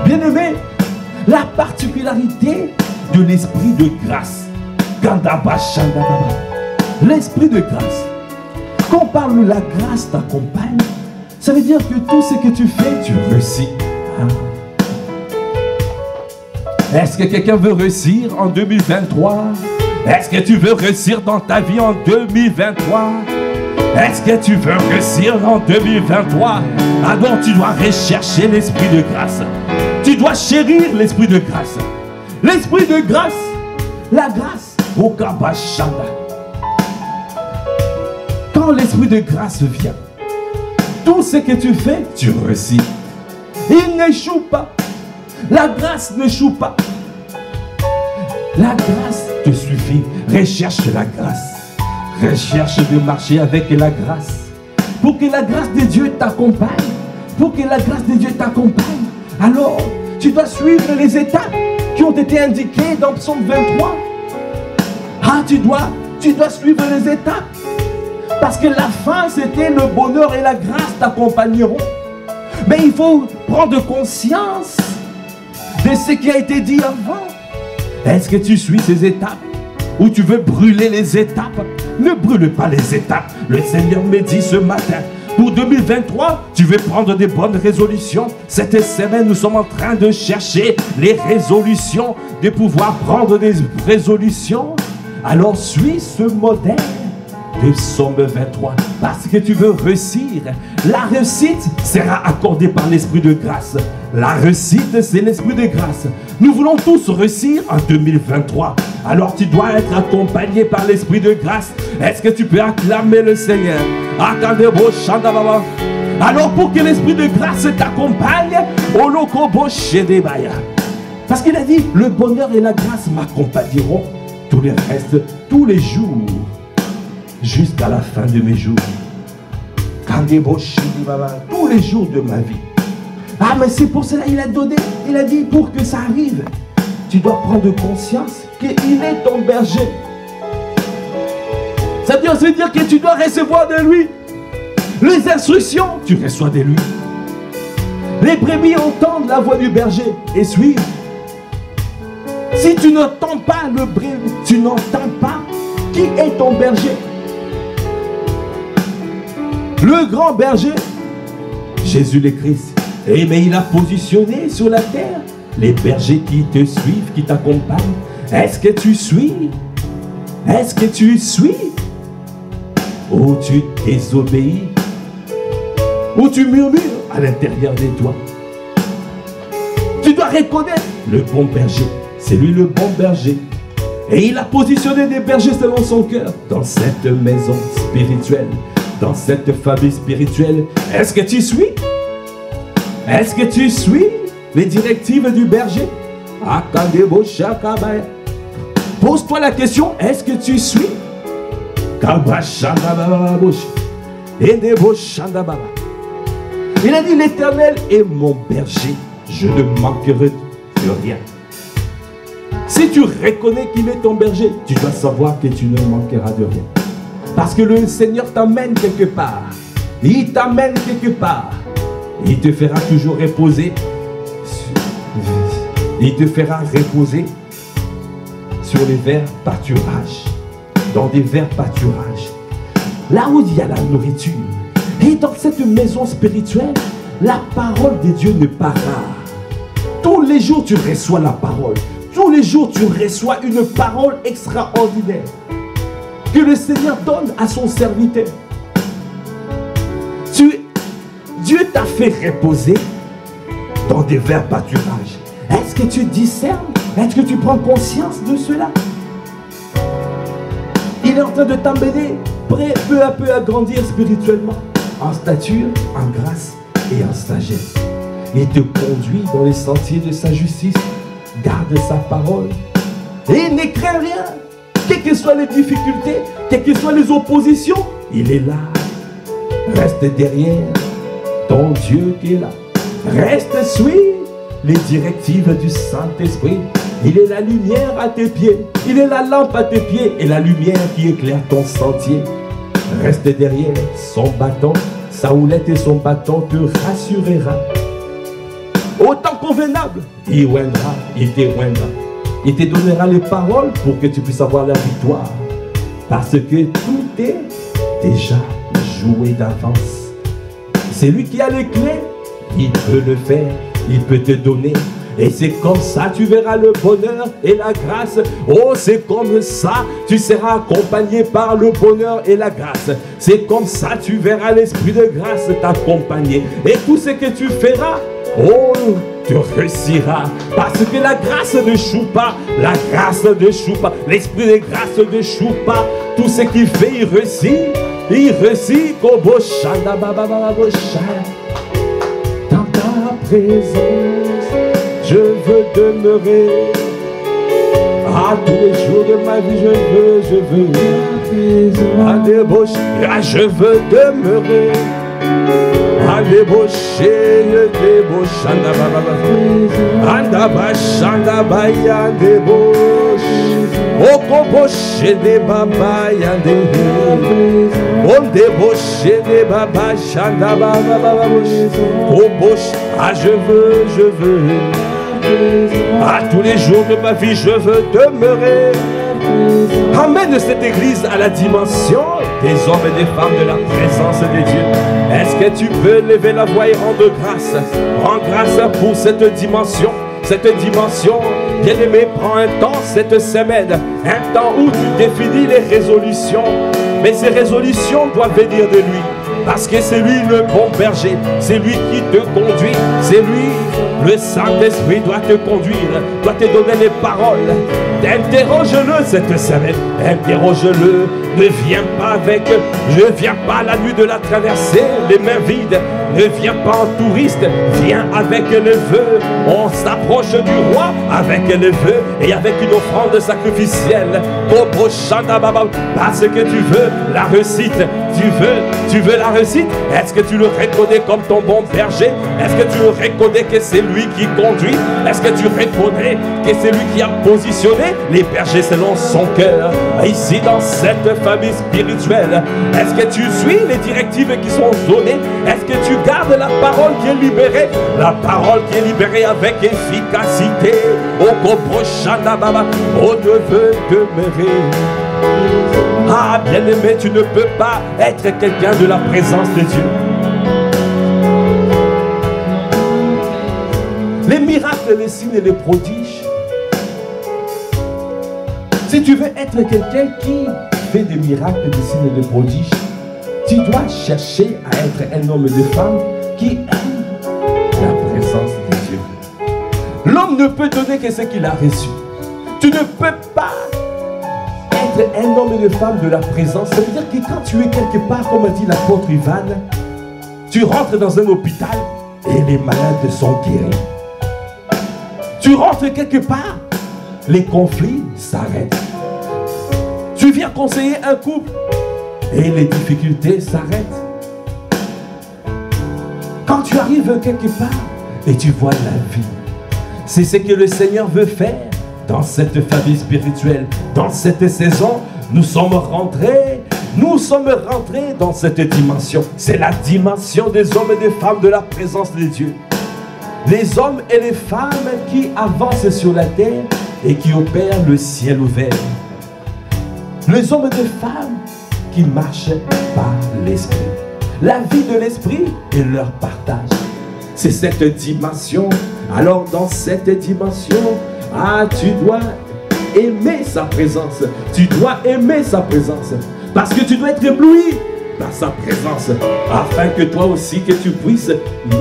Bien-aimé, la particularité de l'esprit de grâce, l'esprit de grâce, quand on parle de la grâce t'accompagne, ça veut dire que tout ce que tu fais, tu réussis. Est-ce que quelqu'un veut réussir en 2023? Est-ce que tu veux réussir dans ta vie en 2023? Est-ce que tu veux réussir en 2023? Alors tu dois rechercher l'esprit de grâce. Tu dois chérir l'esprit de grâce. L'esprit de grâce, la grâce, au Kabashanda. Quand l'esprit de grâce vient, Tout ce que tu fais, tu réussis. Il n'échoue pas. La grâce n'échoue pas. La grâce te suffit. Recherche la grâce. Recherche de marcher avec la grâce. Pour que la grâce de Dieu t'accompagne. Pour que la grâce de Dieu t'accompagne. Alors, tu dois suivre les étapes qui ont été indiquées dans Psaume 23. Ah, tu dois suivre les étapes. Parce que la fin, c'était le bonheur et la grâce t'accompagneront. Mais il faut prendre conscience de ce qui a été dit avant. Est-ce que tu suis ces étapes? Ou tu veux brûler les étapes? Ne brûle pas les étapes. Le Seigneur me dit ce matin, pour 2023, tu veux prendre des bonnes résolutions. Cette semaine, nous sommes en train de chercher les résolutions, de pouvoir prendre des résolutions. Alors suis ce modèle de Psaume 23, parce que tu veux réussir. La réussite sera accordée par l'Esprit de grâce. La réussite, c'est l'Esprit de grâce. Nous voulons tous réussir en 2023. Alors tu dois être accompagné par l'Esprit de grâce. Est-ce que tu peux acclamer le Seigneur? Alors pour que l'Esprit de grâce t'accompagne, parce qu'il a dit, le bonheur et la grâce m'accompagneront tous les restes, tous les jours, jusqu'à la fin de mes jours. Tous les jours de ma vie. Ah, mais c'est pour cela qu'il a donné. Il a dit, pour que ça arrive, tu dois prendre conscience qu'il est ton berger. Ça veut aussi dire que tu dois recevoir de lui. Les instructions, tu reçois de lui. Les brebis entendent la voix du berger et suivent. Si tu n'entends pas le brebis, tu n'entends pas qui est ton berger. Le grand berger, Jésus le Christ. Et mais il a positionné sur la terre les bergers qui te suivent, qui t'accompagnent. Est-ce que tu suis? Est-ce que tu suis? Ou tu désobéis? Ou tu murmures à l'intérieur de toi? Tu dois reconnaître le bon berger. C'est lui le bon berger. Et il a positionné des bergers selon son cœur dans cette maison spirituelle, dans cette famille spirituelle. Est-ce que tu suis? Est-ce que tu suis les directives du berger? Pose-toi la question, est-ce que tu suis? Il a dit, l'Éternel est mon berger, je ne manquerai de rien. Si tu reconnais qu'il est ton berger, tu dois savoir que tu ne manqueras de rien. Parce que le Seigneur t'amène quelque part. Il t'amène quelque part. Il te fera toujours reposer. Il te fera reposer sur les verts pâturages. Dans des verts pâturages. Là où il y a la nourriture. Et dans cette maison spirituelle, la parole de Dieu ne part pas. Tous les jours, tu reçois la parole. Tous les jours, tu reçois une parole extraordinaire que le Seigneur donne à son serviteur. Dieu t'a fait reposer dans des verts pâturages. Est-ce que tu discernes? Est-ce que tu prends conscience de cela? Il est en train de t'emmener peu à peu à grandir spirituellement, en stature, en grâce et en sagesse. Il te conduit dans les sentiers de sa justice. Garde sa parole et ne crains rien. Quelles que soient les difficultés, quelles que soient les oppositions, il est là. Reste derrière ton Dieu qui est là. Reste, suis les directives du Saint-Esprit. Il est la lumière à tes pieds. Il est la lampe à tes pieds et la lumière qui éclaire ton sentier. Reste derrière son bâton. Sa houlette et son bâton te rassurera. Au temps convenable, il oindra, il te oindra. Il te donnera les paroles pour que tu puisses avoir la victoire. Parce que tout est déjà joué d'avance. C'est lui qui a les clés. Il peut le faire. Il peut te donner. Et c'est comme ça tu verras le bonheur et la grâce. Oh, c'est comme ça tu seras accompagné par le bonheur et la grâce. C'est comme ça tu verras l'Esprit de grâce t'accompagner. Et tout ce que tu feras, oh, tu réussiras. Parce que la grâce ne choue pas. La grâce ne choue pas. L'Esprit de grâce ne choue pas. Tout ce qu'il fait, il réussit. Dans ta présence, je veux demeurer. À tous les jours de ma vie, je veux. Je veux demeurer. À débaucher, je débauche. Andabashandabaya débauche. Okoboche de baba yande. On débauche de baba shandababa. Oboche. Ah, je veux. À tous les jours de ma vie, je veux demeurer. Amène cette église à la dimension des hommes et des femmes de la présence de Dieu. Est-ce que tu peux lever la voix et rendre grâce? Rends grâce pour cette dimension. Cette dimension, bien-aimé, prends un temps cette semaine. Un temps où tu définis les résolutions. Mais ces résolutions doivent venir de lui. Parce que c'est lui le bon berger. C'est lui qui te conduit. C'est lui, le Saint-Esprit doit te conduire. Doit te donner les paroles. Interroge-le cette semaine. Interroge-le. Ne viens pas avec, ne viens pas la nuit de la traversée, les mains vides. Ne viens pas en touriste, viens avec le vœu. On s'approche du roi avec le vœu et avec une offrande sacrificielle. Parce que tu veux la réussite. Tu veux la réussite. Est-ce que tu le reconnais comme ton bon berger? Est-ce que tu le reconnais que c'est lui qui conduit? Est-ce que tu reconnais que c'est lui qui a positionné les bergers selon son cœur? Ici dans cette famille spirituelle, est-ce que tu suis les directives qui sont données? Est-ce que tu gardes la parole qui est libérée? La parole qui est libérée avec efficacité. On ne veut demeurer. Ah, bien-aimé, tu ne peux pas être quelqu'un de la présence de Dieu. Les miracles, les signes et les prodiges. Si tu veux être quelqu'un qui fait des miracles, des signes et des prodiges, tu dois chercher à être un homme et une femme qui aime la présence de Dieu. L'homme ne peut donner que ce qu'il a reçu. Tu ne peux pas être un homme et une femme de la présence. Ça veut dire que quand tu es quelque part, comme a dit l'apôtre Ivan, tu rentres dans un hôpital et les malades sont guéris. Tu rentres quelque part, les conflits s'arrêtent. Tu viens conseiller un couple et les difficultés s'arrêtent. Quand tu arrives quelque part et tu vois la vie, c'est ce que le Seigneur veut faire dans cette famille spirituelle. Dans cette saison, nous sommes rentrés dans cette dimension. C'est la dimension des hommes et des femmes de la présence de Dieu. Les hommes et les femmes qui avancent sur la terre et qui opèrent le ciel ouvert. Les hommes et les femmes qui marchent par l'esprit. La vie de l'esprit et leur partage. C'est cette dimension. Alors dans cette dimension, tu dois aimer sa présence. Tu dois aimer sa présence. Parce que tu dois être ébloui par sa présence. Afin que toi aussi, que tu puisses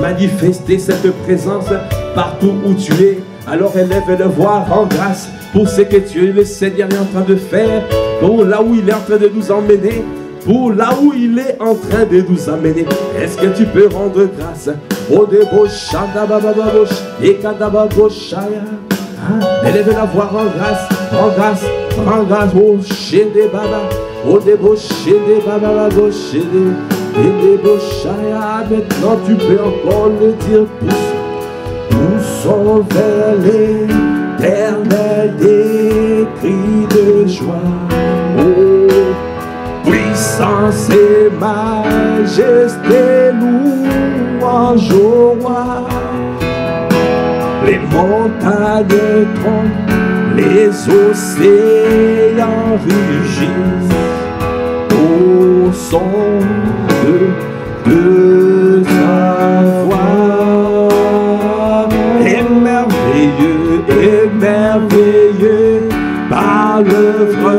manifester cette présence partout où tu es. Alors élève le voix, rends grâce pour ce que Dieu, le Seigneur, est en train de faire. Pour là où il est en train de nous emmener. Pour là où il est en train de nous amener. Est-ce que tu peux rendre grâce? Élève la voix, rends grâce, rends grâce, rends grâce. Oh, chez des baba, oh, des beaux chez des baba, chez des beaux chaya. Maintenant tu peux encore le dire plus. Poussons vers l'éternel des cris de joie. Oh, puissance et majesté, louange au roi. Les montagnes tremblent, les océans rugissent au son de sa voix. Émerveilleux par l'œuvre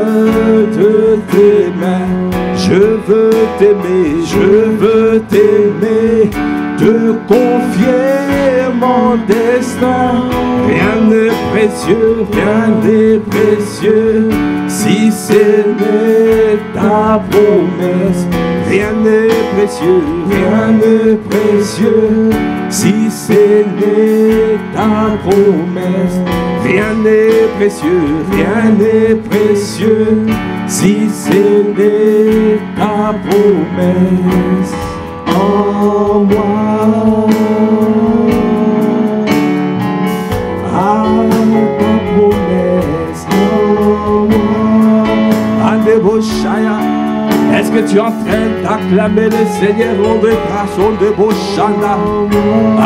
de tes mains. Je veux t'aimer, te confier mon destin. Rien ne précieux, rien n'est précieux, si ce n'est ta promesse. Rien n'est précieux, rien n'est précieux, si ce n'est ta promesse. Rien n'est précieux, rien n'est précieux, si ce n'est ta promesse en moi. Ah, ta promesse en moi. Andeboshaya. Est-ce que tu es en train d'acclamer le Seigneur? On de grâce, on de Boshana.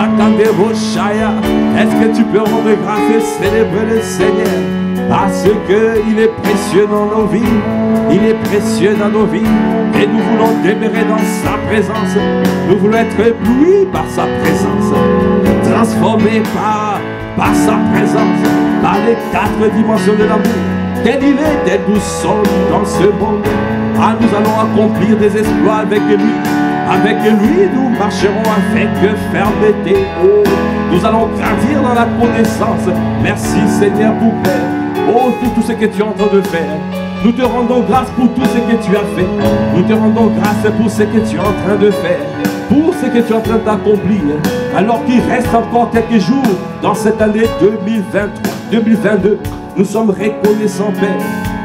Attendez-Boshaya. Est-ce que tu peux rendre grâce et célébrer le Seigneur? Parce qu'il est précieux dans nos vies. Il est précieux dans nos vies. Et nous voulons demeurer dans sa présence. Nous voulons être éblouis par sa présence. Transformés par sa présence. Par les 4 dimensions de l'amour. Tel il est, tel nous sommes dans ce monde. Ah, nous allons accomplir des exploits avec lui. Avec lui, nous marcherons avec fermeté. Oh, nous allons grandir dans la connaissance. Merci Seigneur pour Père. Oh, pour tout ce que tu es en train de faire. Nous te rendons grâce pour tout ce que tu as fait. Nous te rendons grâce pour ce que tu es en train de faire. Pour ce que tu es en train d'accomplir. Alors qu'il reste encore quelques jours dans cette année 2022. Nous sommes reconnaissants, Père,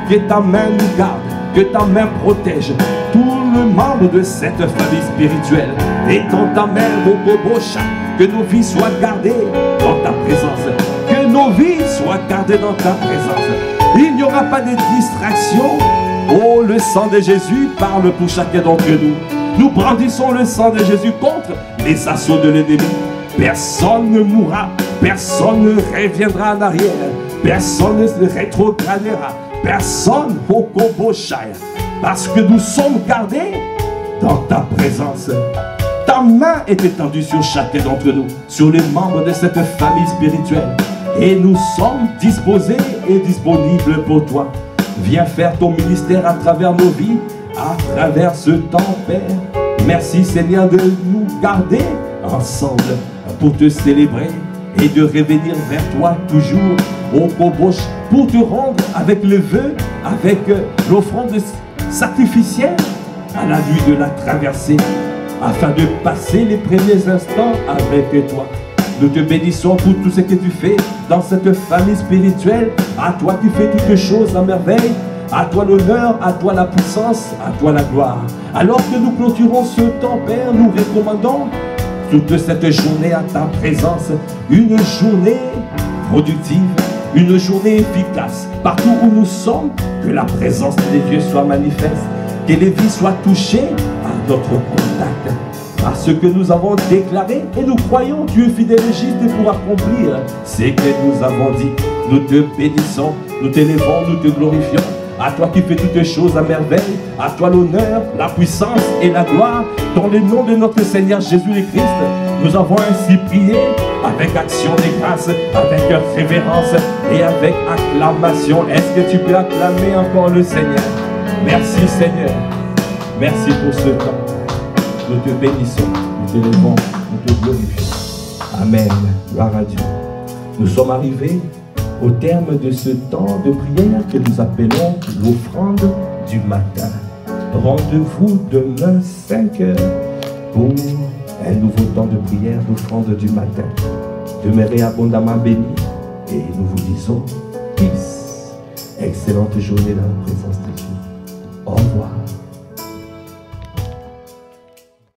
que ta main nous garde. Que ta main protège tout le membre de cette famille spirituelle. Et dans ta main, Bokobocha, que nos vies soient gardées dans ta présence. Que nos vies soient gardées dans ta présence. Il n'y aura pas de distraction. Oh, le sang de Jésus parle pour chacun d'entre nous. Nous brandissons le sang de Jésus contre les assauts de l'ennemi. Personne ne mourra. Personne ne reviendra en arrière. Personne ne se rétrogradera. Personne au Koboshaya, parce que nous sommes gardés dans ta présence. Ta main est étendue sur chacun d'entre nous, sur les membres de cette famille spirituelle. Et nous sommes disposés et disponibles pour toi. Viens faire ton ministère à travers nos vies, à travers ce temps, Père. Merci Seigneur de nous garder ensemble pour te célébrer et de revenir vers toi toujours au Kobosh pour te rendre avec le vœu, avec l'offrande sacrificielle à la nuit de la traversée, afin de passer les premiers instants avec toi. Nous te bénissons pour tout ce que tu fais dans cette famille spirituelle. À toi qui fais toutes choses à merveille. À toi l'honneur, à toi la puissance, à toi la gloire. Alors que nous clôturons ce temps, Père, nous recommandons toute cette journée à ta présence. Une journée productive, une journée efficace. Partout où nous sommes, que la présence de Dieu soit manifeste. Que les vies soient touchées à notre contact. Parce que nous avons déclaré et nous croyons Dieu fidèle et juste pour accomplir ce que nous avons dit. Nous te bénissons, nous t'élevons, nous te glorifions. À toi qui fais toutes choses à merveille, à toi l'honneur, la puissance et la gloire. Dans le nom de notre Seigneur Jésus-Christ, nous avons ainsi prié avec action de grâce, avec révérence et avec acclamation. Est-ce que tu peux acclamer encore le Seigneur? Merci Seigneur. Merci pour ce temps. Nous te bénissons, nous t'élevons, nous te glorifions. Amen. Gloire à Dieu. Nous sommes arrivés au terme de ce temps de prière que nous appelons l'offrande du matin. Rendez-vous demain 5 h pour un nouveau temps de prière, l'offrande du matin. Demeurez abondamment bénis et nous vous disons peace. Excellente journée dans la présence de Dieu. Au revoir.